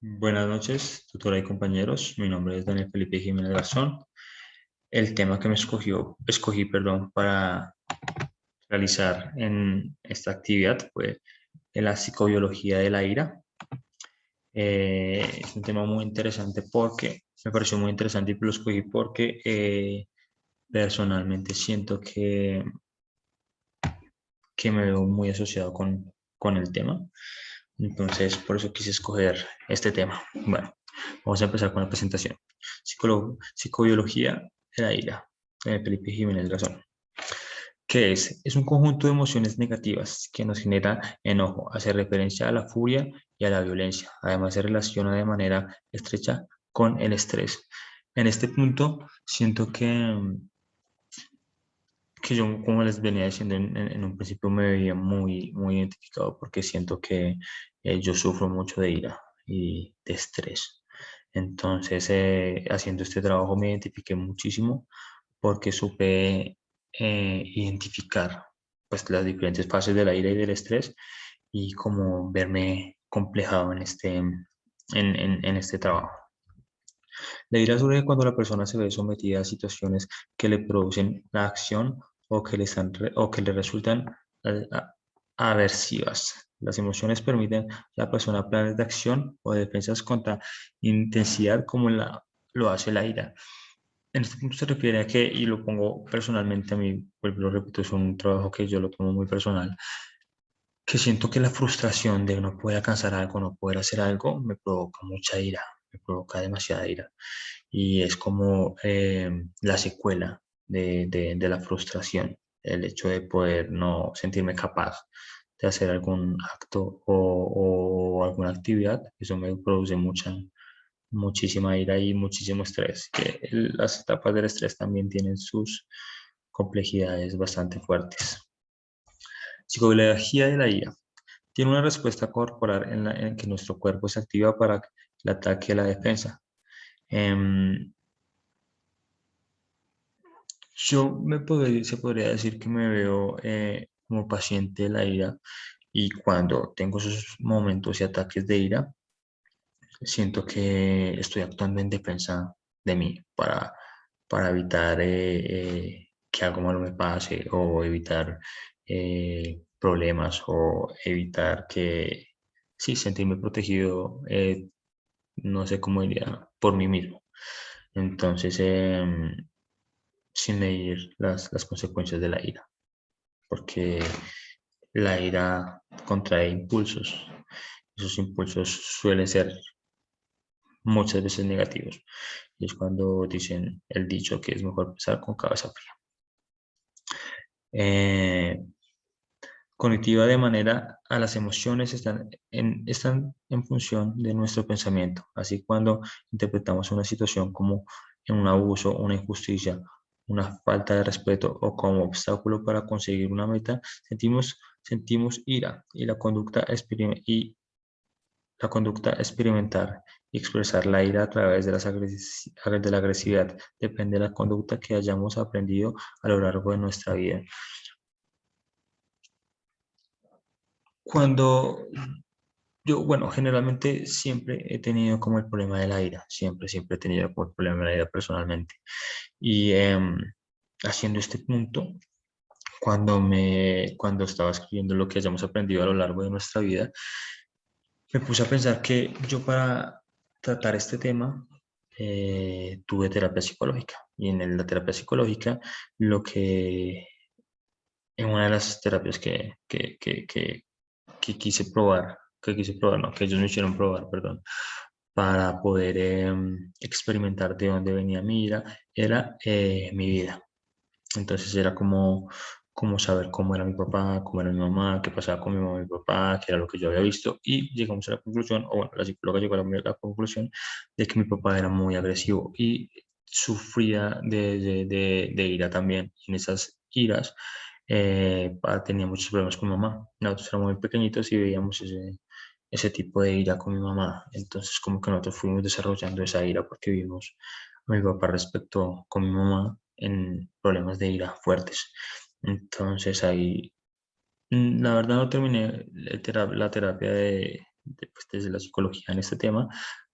Buenas noches, tutora y compañeros. Mi nombre es Daniel Felipe Jiménez Garzón. El tema que escogí, para realizar en esta actividad fue la psicobiología de la ira. Es un tema muy interesante porque me pareció muy interesante y lo escogí porque personalmente siento que me veo muy asociado con el tema. Entonces, por eso quise escoger este tema. Bueno, vamos a empezar con la presentación. Psicobiología de la ira, de Felipe Jiménez Garzón. ¿Qué es? Es un conjunto de emociones negativas que nos genera enojo, hace referencia a la furia y a la violencia. Además, se relaciona de manera estrecha con el estrés. En este punto, siento que yo, como les venía diciendo en un principio, me veía muy identificado porque siento que yo sufro mucho de ira y de estrés. Entonces, haciendo este trabajo me identifiqué muchísimo porque supe identificar pues, las diferentes fases de la ira y del estrés y como verme complejado en este trabajo. La ira surge cuando la persona se ve sometida a situaciones que le producen la acción o que le resultan eh, a- aversivas. Las emociones permiten a la persona planes de acción o de defensas contra intensidad como lo hace la ira. En este punto se refiere a que, y lo pongo personalmente a mí, vuelvo y lo repito, es un trabajo que yo lo tomo muy personal, que siento que la frustración de no poder alcanzar algo, no poder hacer algo, me provoca mucha ira, me provoca demasiada ira y es como la secuela de la frustración, el hecho de poder no sentirme capaz de hacer algún acto o alguna actividad. Eso me produce muchísima ira y muchísimo estrés, que las etapas del estrés también tienen sus complejidades bastante fuertes. Psicología de la ira. Tiene una respuesta corporal en que nuestro cuerpo se activa para el ataque y la defensa. Em, se podría decir que me veo como paciente de la ira y cuando tengo esos momentos y ataques de ira, siento que estoy actuando en defensa de mí para evitar que algo malo me pase o evitar problemas o evitar sí, sentirme protegido, no sé cómo diría, por mí mismo. Entonces, sin medir las consecuencias de la ira, porque la ira contrae impulsos. Esos impulsos suelen ser muchas veces negativos. Y es cuando dicen el dicho que es mejor pensar con cabeza fría. Eh, Cognitiva de manera a las emociones están en función de nuestro pensamiento. Así cuando interpretamos una situación como en un abuso, una injusticia, una falta de respeto o como obstáculo para conseguir una meta, sentimos ira y la conducta experimentar y expresar la ira a través de la agresividad depende de la conducta que hayamos aprendido a lo largo de nuestra vida. Cuando bueno, generalmente siempre he tenido como el problema de la ira, siempre he tenido como el problema de la ira personalmente. Y haciendo este punto, cuando estaba escribiendo lo que hayamos aprendido a lo largo de nuestra vida, me puse a pensar que yo para tratar este tema tuve terapia psicológica. Y la terapia psicológica, lo que en una de las terapias que quise probar, no, que ellos me hicieron probar, perdón, para poder experimentar de dónde venía mi ira, era mi vida. Entonces era como saber cómo era mi papá, cómo era mi mamá, qué pasaba con mi mamá y mi papá, qué era lo que yo había visto. Y llegamos a la conclusión, o bueno, la psicóloga llegó a la conclusión de que mi papá era muy agresivo y sufría de ira también. Y en esas iras tenía muchos problemas con mi mamá. Nosotros éramos muy pequeñitos y veíamos ese tipo de ira con mi mamá. Entonces como que nosotros fuimos desarrollando esa ira porque vimos a mi papá respecto con mi mamá en problemas de ira fuertes. Entonces ahí, la verdad no terminé la terapia pues, desde la psicología en este tema,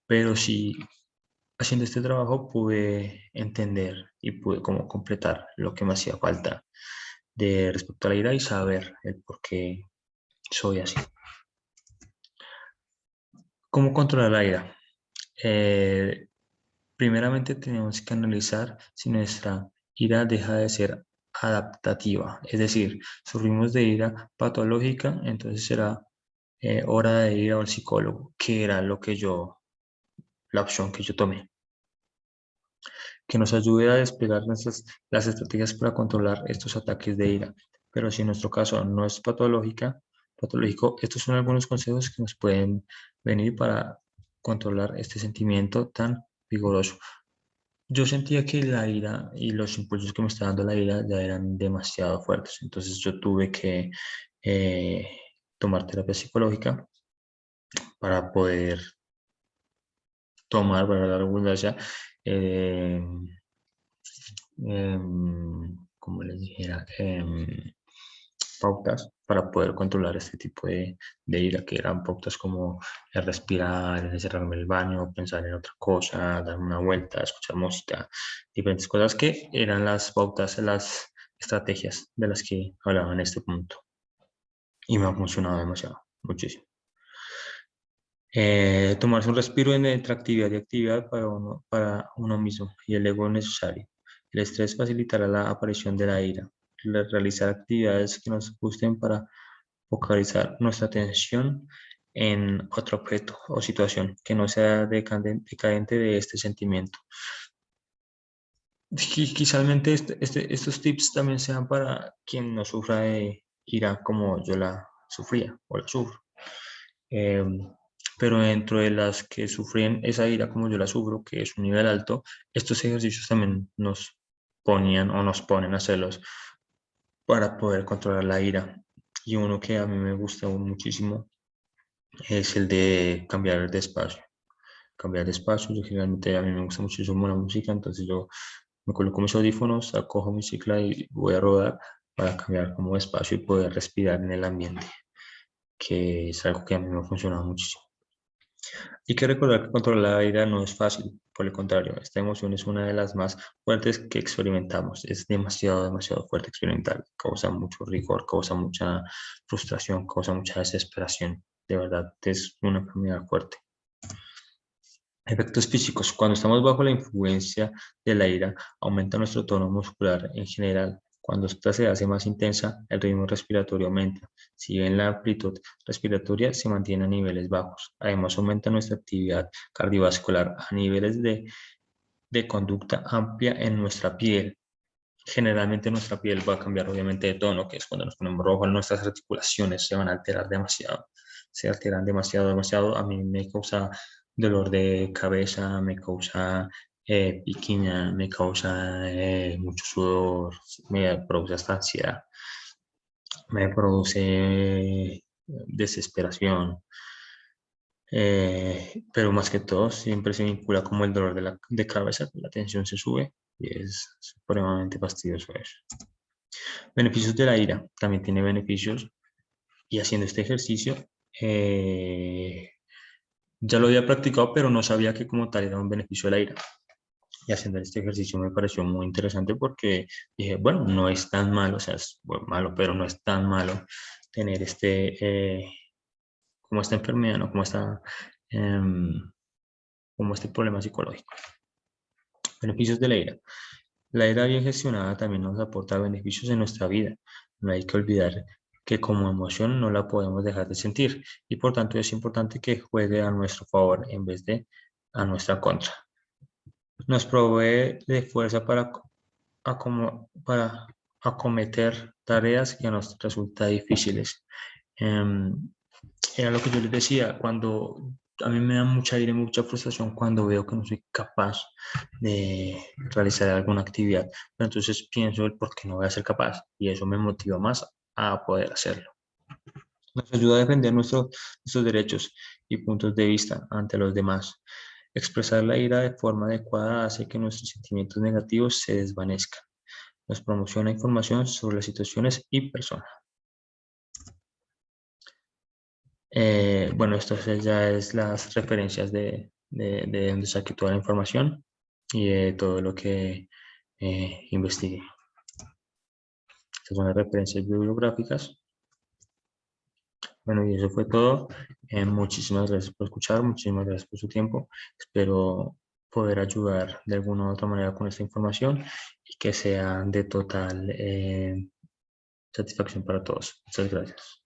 pero sí haciendo este trabajo pude entender y pude como completar lo que me hacía falta de respecto a la ira y saber el por qué soy así. ¿Cómo controlar la ira? Eh, Primeramente tenemos que analizar si nuestra ira deja de ser adaptativa, es decir, sufrimos de ira patológica, entonces será hora de ir al psicólogo, que era la opción que yo tomé, que nos ayude a desplegar las estrategias para controlar estos ataques de ira. Pero si en nuestro caso no es patológico, estos son algunos consejos que nos pueden venir para controlar este sentimiento tan vigoroso. Yo sentía que la ira y los impulsos que me estaba dando la ira ya eran demasiado fuertes, entonces yo tuve que eh, tomar terapia psicológica para poder tomar, para la redundancia, eh, como les dijera, pautas para poder controlar este tipo de ira, que eran pautas como el respirar, el encerrarme en el baño, pensar en otra cosa, darme una vuelta, escuchar música, diferentes cosas que eran las pautas, las estrategias de las que hablaba en este punto. Y me ha funcionado demasiado, muchísimo. Tomarse un respiro entre actividad y actividad para uno mismo y el ego necesario. El estrés facilitará la aparición de la ira. Realizar actividades que nos gusten para focalizar nuestra atención en otro objeto o situación que no sea decadente de este sentimiento. Quizásmente estos tips también sean para quien no sufra de ira como yo la sufría o la sufro. Eh, pero dentro de las que sufren esa ira como yo la sufro, que es un nivel alto, estos ejercicios también nos ponían o nos ponen a hacerlos para poder controlar la ira. Y uno que a mí me gusta muchísimo es el de cambiar de espacio. Cambiar de espacio, yo generalmente a mí me gusta muchísimo la música, entonces yo me coloco mis audífonos, acojo mi cicla y voy a rodar para cambiar como de espacio y poder respirar en el ambiente, que es algo que a mí me ha funcionado muchísimo. Hay que recordar que controlar la ira no es fácil, por el contrario, esta emoción es una de las más fuertes que experimentamos, es demasiado, demasiado fuerte experimentar, causa mucho rigor, causa mucha frustración, causa mucha desesperación, de verdad es una enfermedad fuerte. Efectos físicos. Cuando estamos bajo la influencia de la ira, aumenta nuestro tono muscular en general. Cuando esta se hace más intensa, el ritmo respiratorio aumenta. Si bien la amplitud respiratoria se mantiene a niveles bajos, además aumenta nuestra actividad cardiovascular a niveles de conducta amplia en nuestra piel. Generalmente nuestra piel va a cambiar obviamente de tono, que es cuando nos ponemos rojos, nuestras articulaciones se van a alterar demasiado, se alteran demasiado, demasiado. A mí me causa dolor de cabeza, me causa piquiña, me causa mucho sudor, me produce hasta ansiedad, me produce desesperación. Pero más que todo siempre se vincula como el dolor de cabeza, la tensión se sube y es supremamente fastidioso eso. Beneficios de la ira. También tiene beneficios y haciendo este ejercicio ya lo había practicado, pero no sabía que como tal era un beneficio de la ira. Y haciendo este ejercicio me pareció muy interesante porque dije, bueno, no es tan malo, o sea, es bueno, malo, pero no es tan malo tener como esta enfermedad, ¿no? Como este problema psicológico. Beneficios de la ira. La ira bien gestionada también nos aporta beneficios en nuestra vida. No hay que olvidar que como emoción no la podemos dejar de sentir y por tanto es importante que juegue a nuestro favor en vez de a nuestra contra. Nos provee de fuerza para acometer tareas que nos resultan difíciles. Era lo que yo les decía, cuando a mí me da mucha ira y mucha frustración cuando veo que no soy capaz de realizar alguna actividad. Pero entonces pienso el por qué no voy a ser capaz y eso me motiva más a poder hacerlo. Nos ayuda a defender nuestros derechos y puntos de vista ante los demás. Expresar la ira de forma adecuada hace que nuestros sentimientos negativos se desvanezcan. Nos promociona información sobre las situaciones y personas. Bueno, ya es las referencias de donde saqué toda la información y de todo lo que investigué. Estas son las referencias bibliográficas. Bueno, y eso fue todo. Muchísimas gracias por escuchar, muchísimas gracias por su tiempo. Espero poder ayudar de alguna u otra manera con esta información y que sea de total satisfacción para todos. Muchas gracias.